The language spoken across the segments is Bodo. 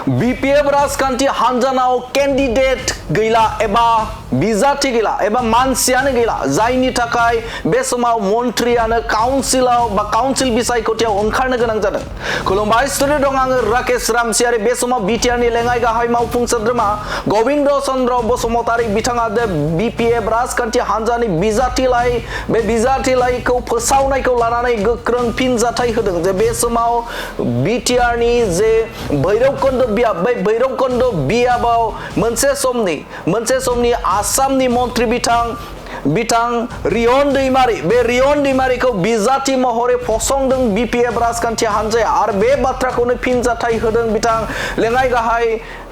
BPF राजखान्थि हान्जानाव केन्डिडेट गैला एबा बिजाथि गैला एबा मानसियानो गैला जायनि थाखाय बे समाव मन्थ्रियानो काउन्सिलाव बा काउन्सिल बिसायख'थियाव ओंखारनो गोनां जादों। खुलुमबाय स्टुडिअ दं आङो राकेश रामसियारि बे समाव बिटिआरनि लेङाइ गाहाय मावफुं सोद्रोमा गबिन्द चन्द्र बसुमतारी बिथाङा BPF राजखान्थि हान्जानि बिजाथिलाइ बे बिजाथिलाइखौ फोसावनायखौ लानानै गोख्रों फिनजाथाय होदों जे बे समाव बिटिआरनि जे भैरबकुन्द बियाब बै भैरबकुन्द बियाबाव मोनसे समनि आसामनि मन्थ्रि बिथां रियन दैमारी बे रियन दैमारीखौ बिजाथि महरै फसंदों BPF राजखान्थि हान्जाया आरो बे बाथ्राखौनो फिनजाथाय होदों बिथां लेङाइ गाहाय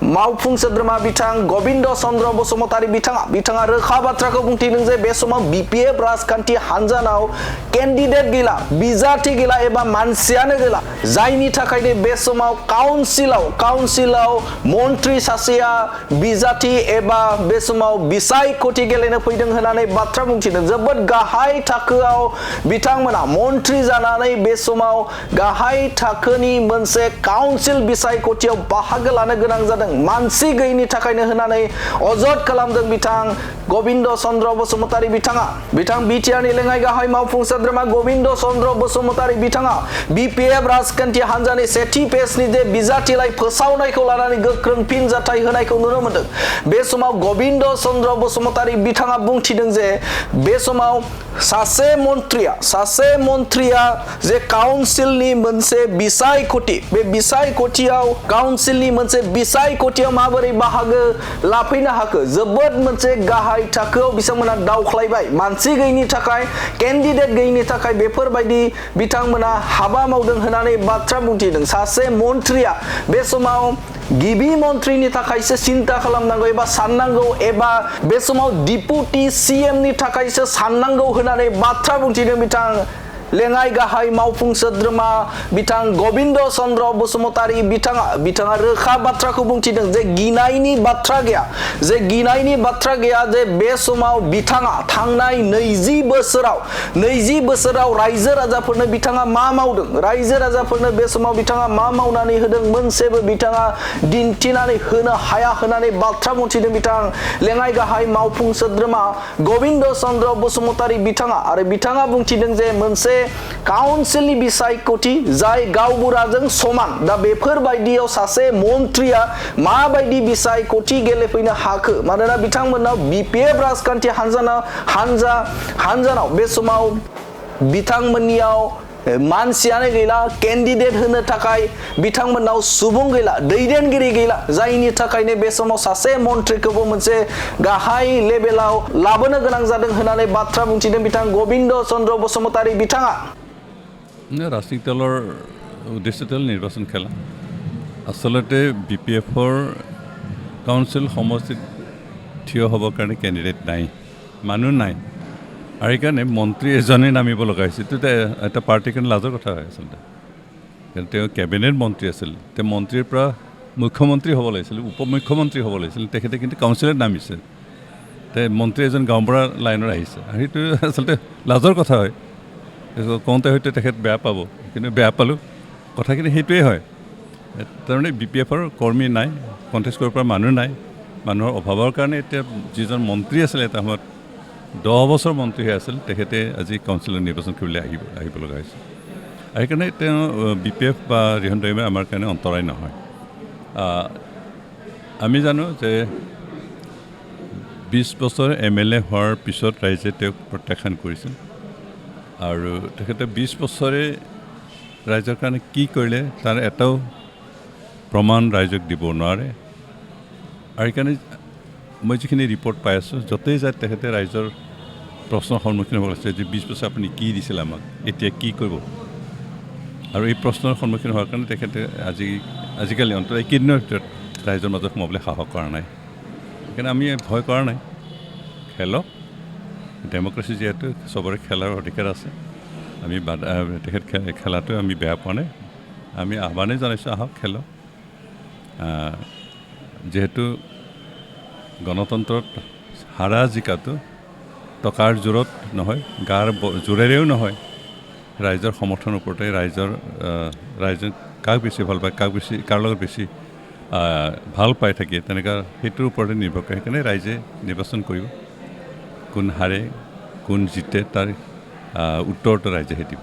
मावफुं सोद्रोमा बिथां गबिन्द चन्द्र बसुमतारी बिथाङा रोखा बाथ्राखौ बुंथिदों जे बे समाव BPF राजखान्थि हान्जानाव केन्डिडेट गैला बिजाथि गैला एबा मानसियानो गैला जायनि थाखायनो बे समाव काउन्सिलाव मन्थ्रि सासेया बिजाथि एबा बे समाव बिसायख'थि गेलेनो फैदों होननानै बाथ्रा बुंथिदों। जोबोद गाहाय थाखोआव बिथांमोना मन्थ्रि जानानै बे समाव गाहाय थाखोनि मोनसे काउन्सिल बिसायख'थियाव बाहागो लानो गोनां जादों मानसि गैयिनि थाखायनो होननानै अजद खालामदों बिथां गबिन्द चन्द्र बसुमतारी बिथां बिटिआरनि लेङाइ गाहाय मावफुं सोद्रोमा गबिन्द चन्द्र बसुमतारी बिथाङा BPF राजखान्थि हान्जानि सेथि पेजनि जे बिजाथिलाइ फोसावनायखौ लानानै गोख्रों फिनजाथाय होनायखौ नुनो मोनदों। बे समाव गबिन्द चन्द्र बसुमतारी बिथाङा बुंथिदों जे बे समाव सासे मन्थ्रिया जे काउन्सिलनि मोनसे बिसायख'थि बे बिसायख'थियाव काउन्सिलनि मोनसे बिसायख'थियाव माबोरै बाहागो लाफैनो हाखो जोबोद मोनसे गाहाय थाखोआव बिथांमोना दावख्लायबाय मानसि गैयिनि थाखाय केन्डिडेट गैयिनि थाखाय बेफोरबायदि बिथांमोना हाबा मावदों होननानै बाथ्रा बुंथिदों। सासे मन्थ्रिया बे समाव गिबि मन्थ्रिनि थाखायसो सिन्ता खालामनांगौ एबा साननांगौ एबा बे समाव डिपुटि CMनि थाखायसो साननांगौ होननानै बाथ्रा बुंथिदों बिथां लेङाइ गाहाय मावफुं सोद्रोमा बिथां गबिन्द चन्द्र बसुमतारी बिथाङा रोखा बाथ्राखौ बुंथिदों जे गिनायनि बाथ्रा गैया जे बे समाव बिथाङा थांनाय 20 बोसोराव रायजो राजाफोरनो बिथाङा मा मावदों रायजो राजाफोरनो बे समाव बिथाङा मा मावनानै होदों मोनसेबो बिथाङा दिन्थिनानै होनो हाया होननानै बाथ्रा बुंथिदों बिथां लेङाइ गाहाय मावफुं सोद्रोमा गबिन्द चन्द्र बसुमतारी बिथाङा बुंथिदों जे मोनसे काउन्सिलनि बिसायख'थि जाय गावबुराजों समान दा बेफोरबायदियाव सासे मन्थ्रिया माबायदि बिसायख'थि गेलेफैनो हाखो मानोना बिथांमोनाव BPF राजखान्थि हान्जानाव बे समाव बिथांमोननियाव मानसियानो गैला केन्डिडेट होनो थाखाय बिथांमोनाव सुबुं गैला दैदेनगिरि गैला जायनि थाखायनो बे समाव सासे मन्थ्रिखौबो मोनसे गाहाय लेभेलाव लाबोनो गोनां जादों होननानै बाथ्रा बुंथिदों बिथां गबिन्द चन्द्र बसुमतारी बिथाङा। राजनीतिक दলৰ উদ্দেশ্যত নিৰ্বাচন খেলা আচলতে BPFৰ কাউন্সিল সমষ্টিত থিয় হ'বৰ কাৰণে কেণ্ডিডেট নাই মানুহ নাই আৰু সেইকাৰণে মন্ত্ৰী এজনে নামিব লগা হৈছিল এইটো এটা পাৰ্টিৰ কাৰণে লাজৰ কথা হয় আচলতে কাৰণ তেওঁ কেবিনেট মন্ত্ৰী আছিল তেওঁ মন্ত্ৰীৰ পৰা মুখ্যমন্ত্ৰী হ'ব লাগিছিল উপমুখ্যমন্ত্ৰী হ'ব লাগিছিল তেখেতে কিন্তু কাউন্সিলত নামিছে মন্ত্ৰী এজন গাঁওবুঢ়া লাইনত আহিছে আৰু সেইটো আচলতে লাজৰ কথা হয় কওঁতে হয়তো তেখেত বেয়া পাব কিন্তু বেয়া পালোঁ কথাখিনি সেইটোৱেই হয় তাৰমানে BPFৰ কৰ্মী নাই কণ্টেষ্ট কৰিব পৰা মানুহ নাই মানুহৰ অভাৱৰ কাৰণে এতিয়া যিজন মন্ত্ৰী আছিলে এটা সময়ত 10 বছৰ মন্ত্ৰী হৈ আছিল তেখেতে আজি কাউন্সিলৰ নিৰ্বাচন কৰিবলৈ আহিব লগা হৈছে আৰু সেইকাৰণে তেওঁ BPF বা ৰিহন দৈমাৰী আমাৰ কাৰণে অন্তৰায় নহয়। আমি জানো যে 20 বছৰ MLA হোৱাৰ পিছত ৰাইজে তেওঁক প্ৰত্যাখ্যান কৰিছিল আৰু তেখেতে 20 বছৰে ৰাইজৰ কাৰণে কি কৰিলে তাৰ এটাও প্ৰমাণ ৰাইজক দিব নোৱাৰে আৰু সেইকাৰণে মই যিখিনি ৰিপৰ্ট পাই আছোঁ য'তেই যায় তেখেতে ৰাইজৰ প্ৰশ্নৰ সন্মুখীন হ'ব লাগিছে যে 20 বছৰ আপুনি কি দিছিল আমাক এতিয়া কি কৰিব আৰু এই প্ৰশ্নৰ সন্মুখীন হোৱাৰ কাৰণে তেখেতে আজিকালি অন্তত এইকেইদিনৰ ভিতৰত ৰাইজৰ মাজত সোমাবলৈ সাহস কৰা নাই সেইকাৰণে আমি ভয় কৰা নাই খেলক ডেমক্ৰেচি যিহেতু চবৰে খেলাৰ অধিকাৰ আছে আমি তেখেত খেলাটো আমি বেয়া পোৱা নাই আমি আহ্বানেই জনাইছোঁ আহক খেলক যেহেতু গণতন্ত্ৰত হাৰা জিকাটো টকাৰ জোৰত নহয় গাৰ জোৰেৰেও নহয় ৰাইজৰ সমৰ্থনৰ ওপৰতে ৰাইজে কাক বেছি ভাল পায় কাৰ লগত বেছি ভাল পাই থাকে তেনেকুৱা সেইটোৰ ওপৰতে নিৰ্ভৰ কৰে সেইকাৰণে ৰাইজে নিৰ্বাচন কৰিব কোন হাৰে কোন জিতে তাৰ উত্তৰটো ৰাইজেহে দিব